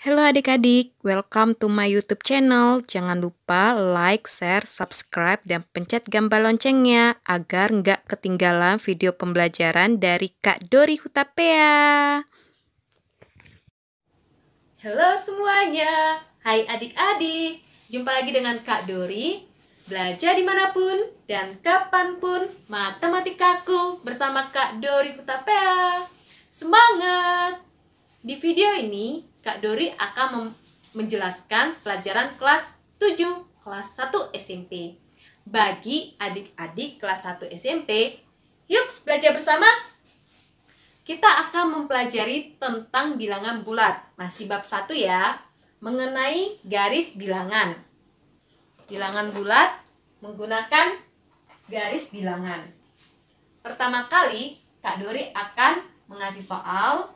Halo adik-adik, welcome to my YouTube channel. Jangan lupa like, share, subscribe, dan pencet gambar loncengnya agar nggak ketinggalan video pembelajaran dari Kak Dori Hutapea. Halo semuanya, hai adik-adik. Jumpa lagi dengan Kak Dori. Belajar dimanapun dan kapanpun, matematikaku bersama Kak Dori Hutapea. Semangat! Di video ini, Kak Dori akan menjelaskan pelajaran kelas 7, kelas 1 SMP. Bagi adik-adik kelas 1 SMP, yuk belajar bersama. Kita akan mempelajari tentang bilangan bulat. Masih bab 1 ya, mengenai garis bilangan. Bilangan bulat menggunakan garis bilangan. Pertama kali, Kak Dori akan mengasih soal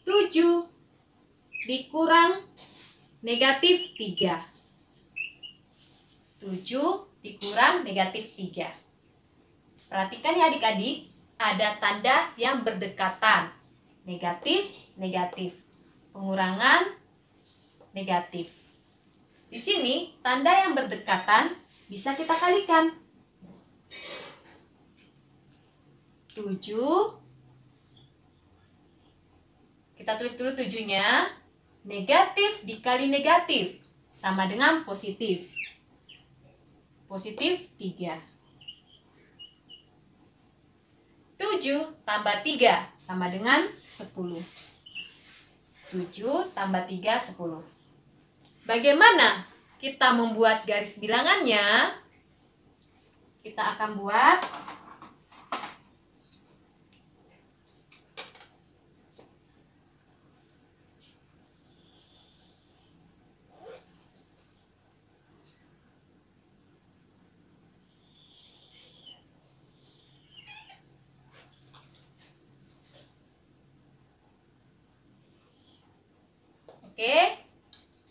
7 dikurang negatif 3. 7 dikurang negatif 3. Perhatikan ya adik-adik, ada tanda yang berdekatan. Negatif, negatif. Pengurangan, negatif. Di sini, tanda yang berdekatan bisa kita kalikan. 7. Kita tulis dulu 7-nya. Negatif dikali negatif sama dengan positif. Positif 3. 7 tambah 3 sama dengan 10. 7 tambah 3, 10. Bagaimana kita membuat garis bilangannya? Kita akan buat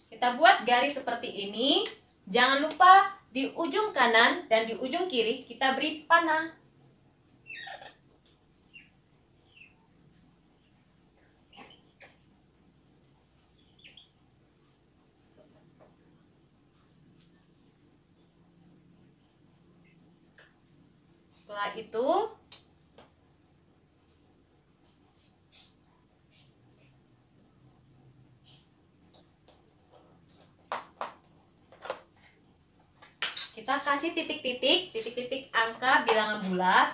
kita buat garis seperti ini. Jangan lupa di ujung kanan dan di ujung kiri kita beri panah. Setelah itu kita kasih titik-titik angka bilangan bulat.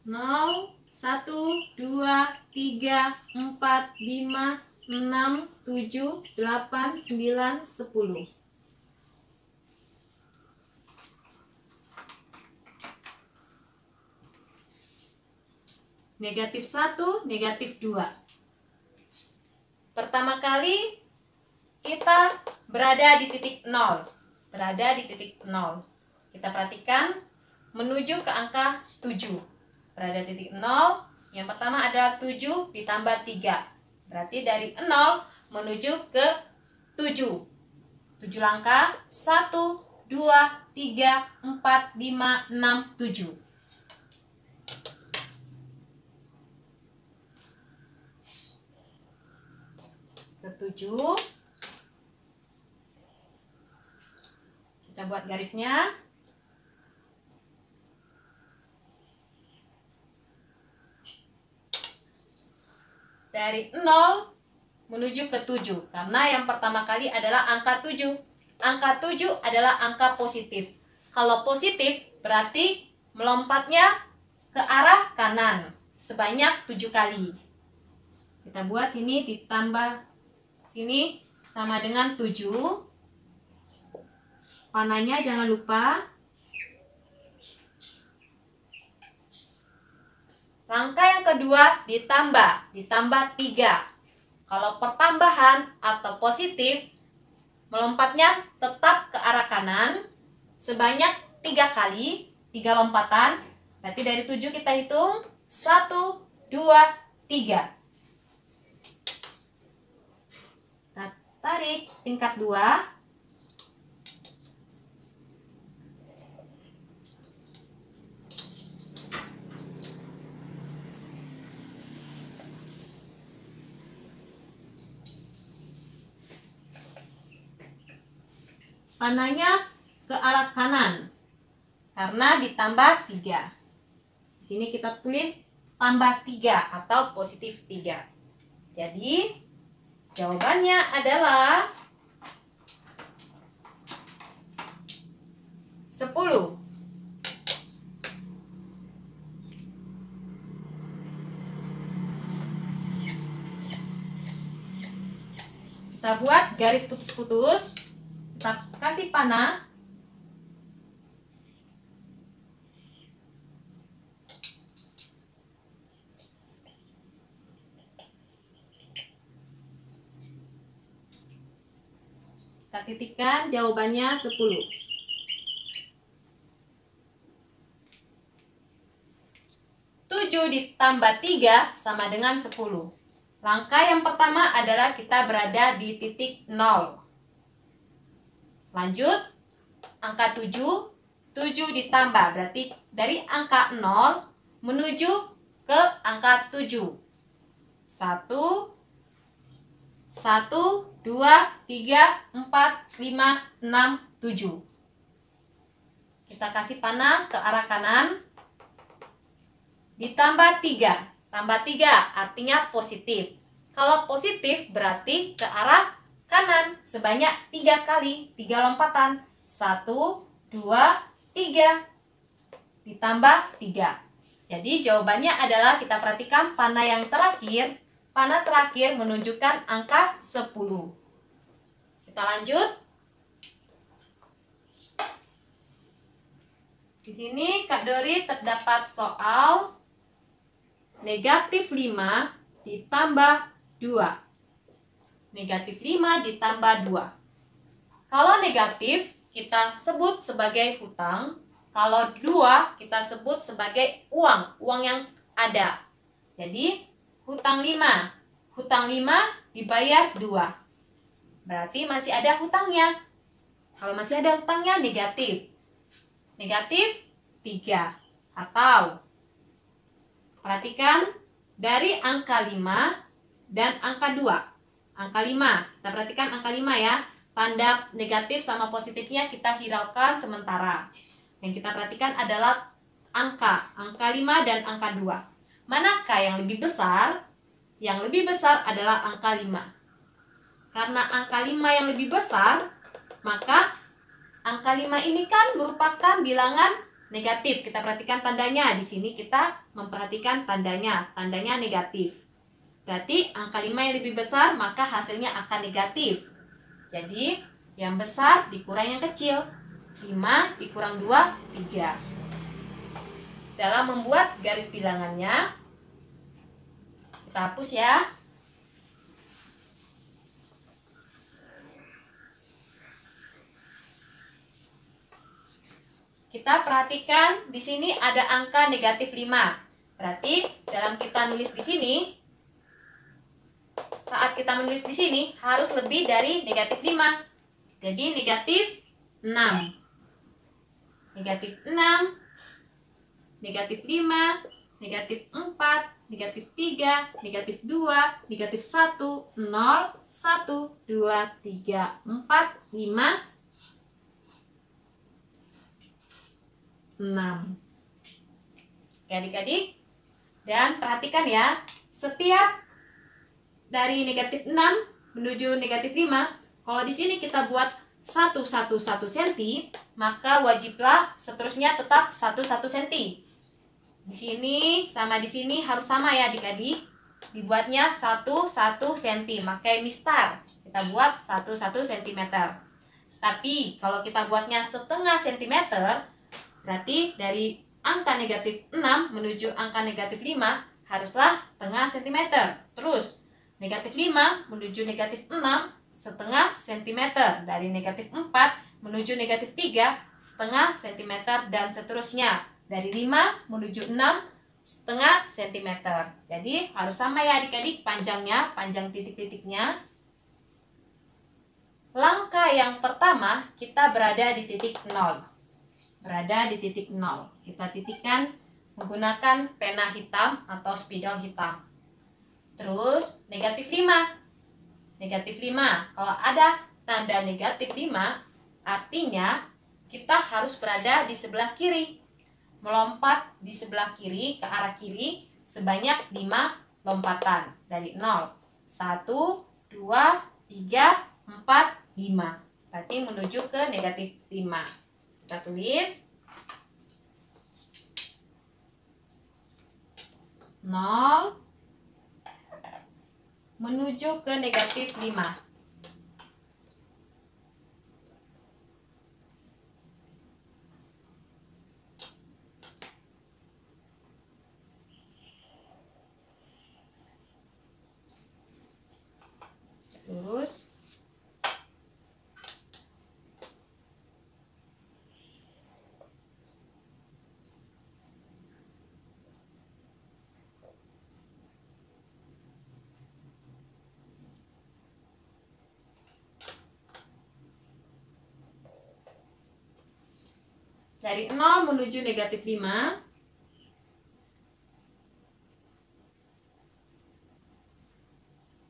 Nol, 1, 2, 3, 4, 5, 6, 7, 8, 9, 10. Negatif 1, negatif 2. Pertama kali kita berada di titik 0. Berada di titik 0. Kita perhatikan menuju ke angka 7. Berada di titik 0. Yang pertama adalah 7 ditambah 3. Berarti dari 0 menuju ke 7. 7 langkah. 1, 2, 3, 4, 5, 6, 7. Ke 7. Kita buat garisnya. Dari 0 menuju ke 7. Karena yang pertama kali adalah angka 7. Angka 7 adalah angka positif. Kalau positif berarti melompatnya ke arah kanan sebanyak 7 kali. Kita buat ini ditambah sini sama dengan 7. Panahnya jangan lupa. Langkah yang kedua ditambah 3. Kalau pertambahan atau positif, melompatnya tetap ke arah kanan sebanyak 3 kali, 3 lompatan. Berarti dari 7 kita hitung 1, 2, 3. Kita tarik tingkat 2. Panahnya ke arah kanan karena ditambah 3. Di sini kita tulis tambah 3 atau positif 3. Jadi jawabannya adalah 10. Kita buat garis putus-putus. Kita kasih panah. Kita titikkan jawabannya 10. 7 ditambah 3 sama dengan 10. Langkah yang pertama adalah kita berada di titik 0. Lanjut, angka 7 ditambah, berarti dari angka 0 menuju ke angka 7. 1, 2, 3, 4, 5, 6, 7. Kita kasih panah ke arah kanan. Ditambah 3. Tambah 3 artinya positif. Kalau positif berarti ke arah kanan sebanyak 3 kali, 3 lompatan. 1, 2, 3. Ditambah 3. Jadi jawabannya adalah, kita perhatikan panah yang terakhir. Panah terakhir menunjukkan angka 10. Kita lanjut. Di sini Kak Dori terdapat soal negatif 5 ditambah 2. Negatif 5 ditambah 2. Kalau negatif kita sebut sebagai hutang. Kalau 2 kita sebut sebagai uang yang ada. Jadi hutang 5. Hutang 5 dibayar 2. Berarti masih ada hutangnya. Kalau masih ada hutangnya negatif. Negatif 3. Atau perhatikan dari angka 5 dan angka 2. Angka 5, kita perhatikan angka 5 ya. Tanda negatif sama positifnya kita hiraukan sementara. Yang kita perhatikan adalah angka 5 dan angka 2. Manakah yang lebih besar? Yang lebih besar adalah angka 5. Karena angka 5 yang lebih besar, maka angka 5 ini kan merupakan bilangan negatif. Kita perhatikan tandanya. Di sini kita memperhatikan tandanya negatif. Berarti angka 5 yang lebih besar, maka hasilnya akan negatif. Jadi yang besar dikurang yang kecil. 5 dikurang 2, 3. Dalam membuat garis bilangannya, kita hapus ya. Kita perhatikan di sini ada angka negatif 5. Berarti dalam kita nulis di sini, saat kita menulis di sini harus lebih dari negatif 5. Jadi negatif 6. Negatif 6, negatif 5, negatif 4, negatif 3, negatif 2, negatif 1, 0, 1, 2, 3, 4, 5, 6. Oke adik-adik, dan perhatikan ya, setiap dari negatif 6 menuju negatif 5, kalau di sini kita buat 1 cm, maka wajiblah seterusnya tetap 1 cm. Di sini sama di sini harus sama ya adik-adik. Dibuatnya 1 cm, pakai mistar. Kita buat 1 cm. Tapi kalau kita buatnya setengah centimeter, berarti dari angka negatif 6 menuju angka negatif 5 haruslah setengah centimeter. Terus negatif 5 menuju negatif 6 setengah centimeter. Dari negatif 4 menuju negatif 3 setengah centimeter, dan seterusnya. Dari 5 menuju 6 setengah sentimeter. Jadi harus sama ya adik-adik panjangnya, panjang titik-titiknya. Langkah yang pertama kita berada di titik 0. Berada di titik 0. Kita titikkan menggunakan pena hitam atau spidol hitam. Terus negatif 5. Negatif 5. Kalau ada tanda negatif 5, artinya kita harus berada di sebelah kiri. Melompat di sebelah kiri ke arah kiri sebanyak 5 lompatan dari 0. 1, 2, 3, 4, 5. Berarti menuju ke negatif 5. Kita tulis 0 menuju ke negatif 5. Lurus. Dari 0 menuju negatif 5.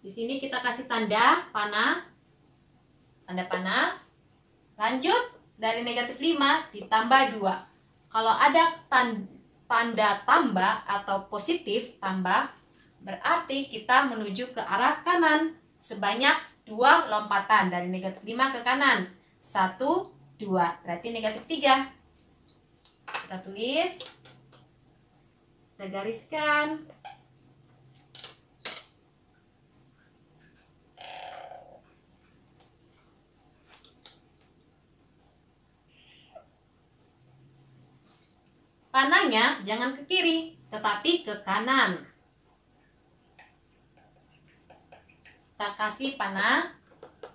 Di sini kita kasih tanda panah. Tanda panah. Lanjut dari negatif 5 ditambah 2. Kalau ada tanda tambah atau positif tambah, berarti kita menuju ke arah kanan sebanyak 2 lompatan dari negatif 5 ke kanan. 1, 2, berarti negatif 3. Kita tulis, kita gariskan. Panahnya jangan ke kiri, tetapi ke kanan. Kita kasih panah,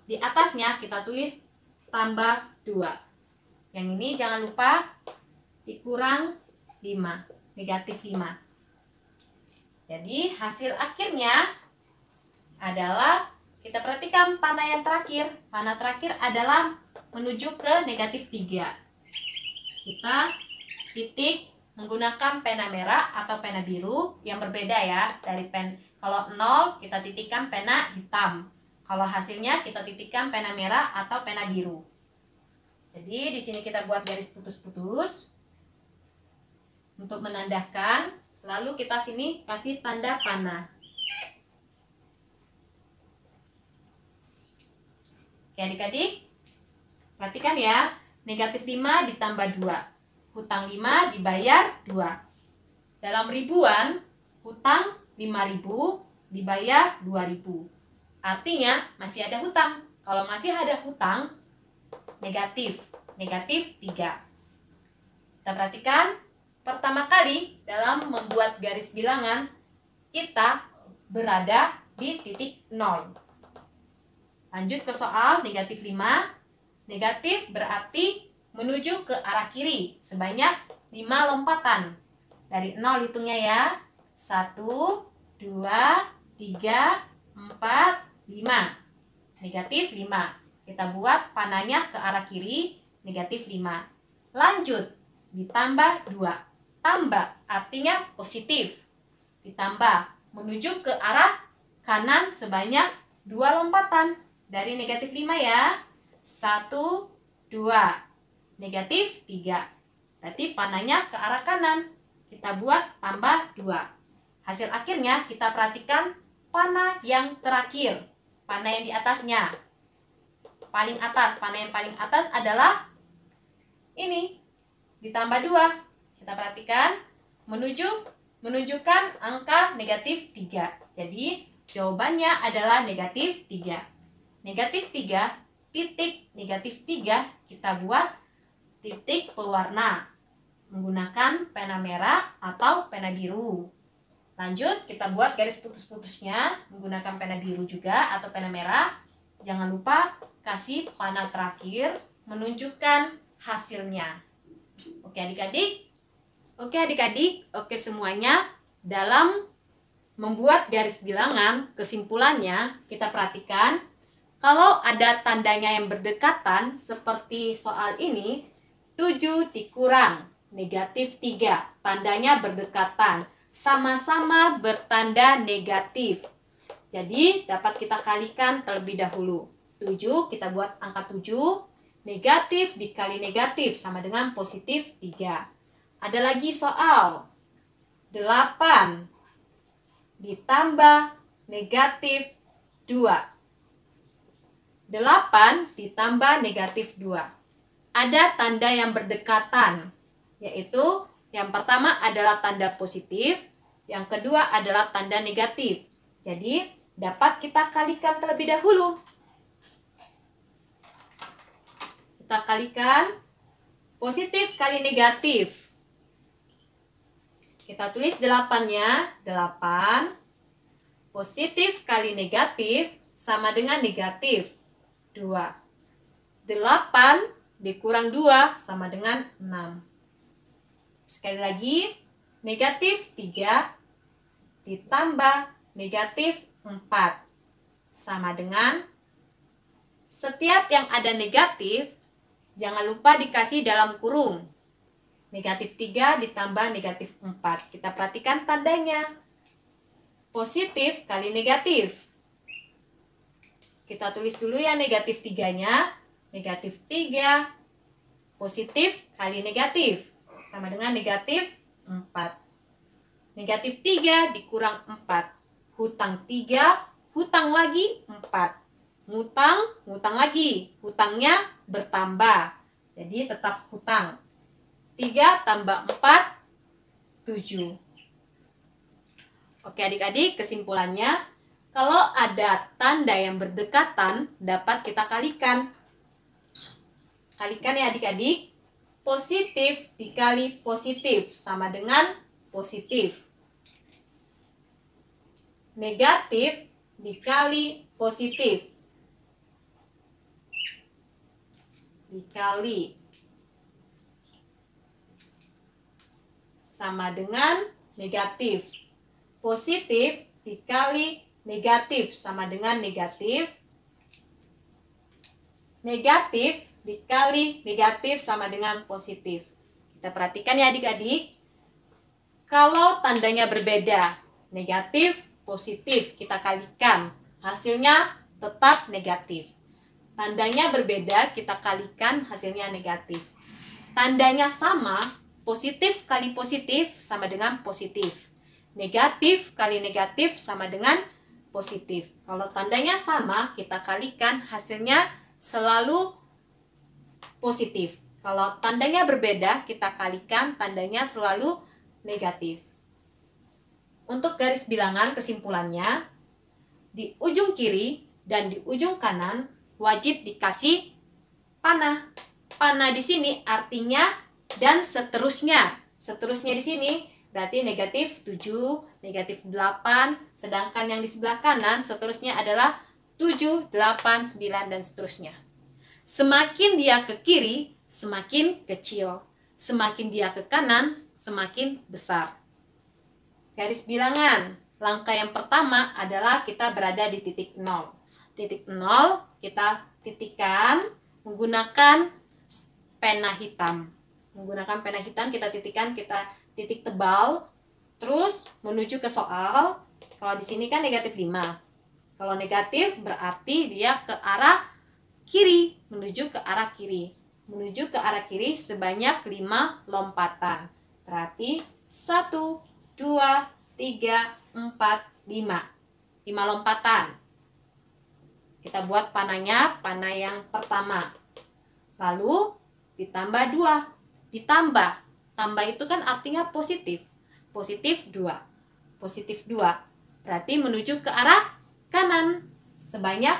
di atasnya kita tulis tambah 2. Yang ini jangan lupa dikurang 5, negatif 5. Jadi hasil akhirnya adalah, kita perhatikan panah yang terakhir. Panah terakhir adalah menuju ke negatif 3. Kita titik menggunakan pena merah atau pena biru yang berbeda ya. Dari kalau 0 kita titikkan pena hitam. Kalau hasilnya kita titikkan pena merah atau pena biru. Jadi di sini kita buat garis putus-putus untuk menandakan, lalu kita sini kasih tanda panah. Oke adik-adik, perhatikan ya, negatif 5 ditambah 2, hutang 5 dibayar 2. Dalam ribuan, hutang 5.000 dibayar 2.000. Artinya masih ada hutang. Kalau masih ada hutang, negatif 3. Kita perhatikan, pertama kali dalam membuat garis bilangan, kita berada di titik 0. Lanjut ke soal negatif 5. Negatif berarti menuju ke arah kiri sebanyak 5 lompatan. Dari 0 hitungnya ya. 1, 2, 3, 4, 5. Negatif 5. Kita buat panahnya ke arah kiri, negatif 5. Lanjut, ditambah 2. Tambah artinya positif. Ditambah menuju ke arah kanan sebanyak 2 lompatan. Dari negatif 5 ya. 1, 2. Negatif 3. Berarti panahnya ke arah kanan. Kita buat tambah 2. Hasil akhirnya kita perhatikan panah yang terakhir. Panah yang di atasnya. Paling atas, panah yang paling atas adalah ini. Ditambah 2. Kita perhatikan menunjukkan angka negatif 3. Jadi jawabannya adalah negatif 3. Negatif 3, titik negatif 3 kita buat titik pewarna menggunakan pena merah atau pena biru. Lanjut kita buat garis putus-putusnya menggunakan pena biru juga atau pena merah. Jangan lupa kasih panah terakhir menunjukkan hasilnya. Oke adik-adik. Oke adik-adik, oke semuanya. Dalam membuat garis bilangan, kesimpulannya kita perhatikan kalau ada tandanya yang berdekatan seperti soal ini, 7 dikurang negatif 3, tandanya berdekatan, sama-sama bertanda negatif. Jadi dapat kita kalikan terlebih dahulu. 7 kita buat angka 7, negatif dikali negatif sama dengan positif 3. Ada lagi soal 8 ditambah negatif 2. 8 ditambah negatif 2. Ada tanda yang berdekatan, yaitu yang pertama adalah tanda positif, yang kedua adalah tanda negatif. Jadi dapat kita kalikan terlebih dahulu. Kita kalikan positif kali negatif. Kita tulis 8-nya, 8 positif kali negatif sama dengan negatif 2. 8 dikurang 2 sama dengan 6. Sekali lagi, negatif 3 ditambah negatif 4 sama dengan, setiap yang ada negatif jangan lupa dikasih dalam kurung. Negatif 3 ditambah negatif 4. Kita perhatikan tandanya. Positif kali negatif. Kita tulis dulu ya negatif 3-nya. Negatif 3 positif kali negatif sama dengan negatif 4. Negatif 3 dikurang 4. Hutang 3, hutang lagi 4. Ngutang lagi. Hutangnya bertambah. Jadi tetap hutang. 3 tambah 4, 7. Oke adik-adik, kesimpulannya, kalau ada tanda yang berdekatan, dapat kita kalikan. Kalikan ya adik-adik. Positif dikali positif sama dengan positif. Negatif dikali positif. Dikali sama dengan negatif. Positif dikali negatif sama dengan negatif. Negatif dikali negatif sama dengan positif. Kita perhatikan ya adik-adik. Kalau tandanya berbeda, negatif, positif, kita kalikan. Hasilnya tetap negatif. Tandanya berbeda, kita kalikan, hasilnya negatif. Tandanya sama, positif kali positif sama dengan positif. Negatif kali negatif sama dengan positif. Kalau tandanya sama, kita kalikan, hasilnya selalu positif. Kalau tandanya berbeda, kita kalikan, tandanya selalu negatif. Untuk garis bilangan kesimpulannya, di ujung kiri dan di ujung kanan wajib dikasih panah. Panah di sini artinya dan seterusnya. Seterusnya di sini berarti negatif 7, negatif 8, sedangkan yang di sebelah kanan seterusnya adalah 7, 8, 9, dan seterusnya. Semakin dia ke kiri, semakin kecil. Semakin dia ke kanan, semakin besar. Garis bilangan. Langkah yang pertama adalah kita berada di titik 0. Titik 0 kita titikkan menggunakan pena hitam. Menggunakan pena hitam kita titikkan, kita titik tebal, terus menuju ke soal. Kalau di sini kan negatif 5. Kalau negatif berarti dia ke arah kiri, menuju ke arah kiri. Menuju ke arah kiri sebanyak 5 lompatan. Berarti 1, 2, 3, 4, 5. 5 lompatan. Kita buat panahnya, panah yang pertama. Lalu ditambah 2. Ditambah. Tambah itu kan artinya positif. Positif 2. Positif 2. Berarti menuju ke arah kanan. Sebanyak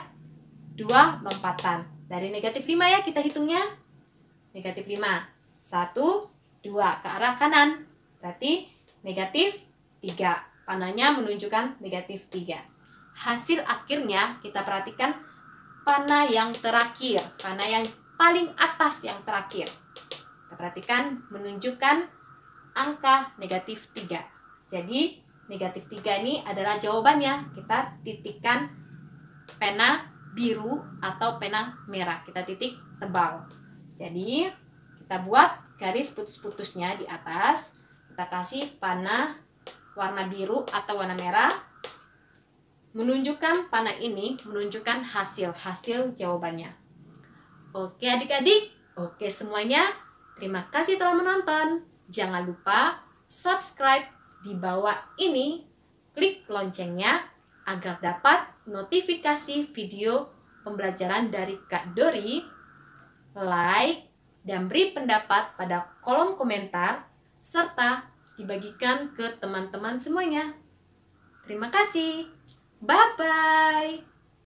2 lompatan. Dari negatif 5 ya kita hitungnya. Negatif 5. 1, 2 ke arah kanan. Berarti negatif 3. Panahnya menunjukkan negatif 3. Hasil akhirnya kita perhatikan panah yang terakhir. Panah yang paling atas yang terakhir. Kita perhatikan menunjukkan angka negatif 3. Jadi negatif 3 ini adalah jawabannya. Kita titikkan pena biru atau pena merah. Kita titik tebal. Jadi kita buat garis putus-putusnya di atas. Kita kasih panah warna biru atau warna merah. Menunjukkan panah ini menunjukkan hasil jawabannya. Oke adik-adik, oke semuanya. Terima kasih telah menonton. Jangan lupa subscribe di bawah ini, klik loncengnya agar dapat notifikasi video pembelajaran dari Kak Dori, like, dan beri pendapat pada kolom komentar, serta dibagikan ke teman-teman semuanya. Terima kasih. Bye-bye.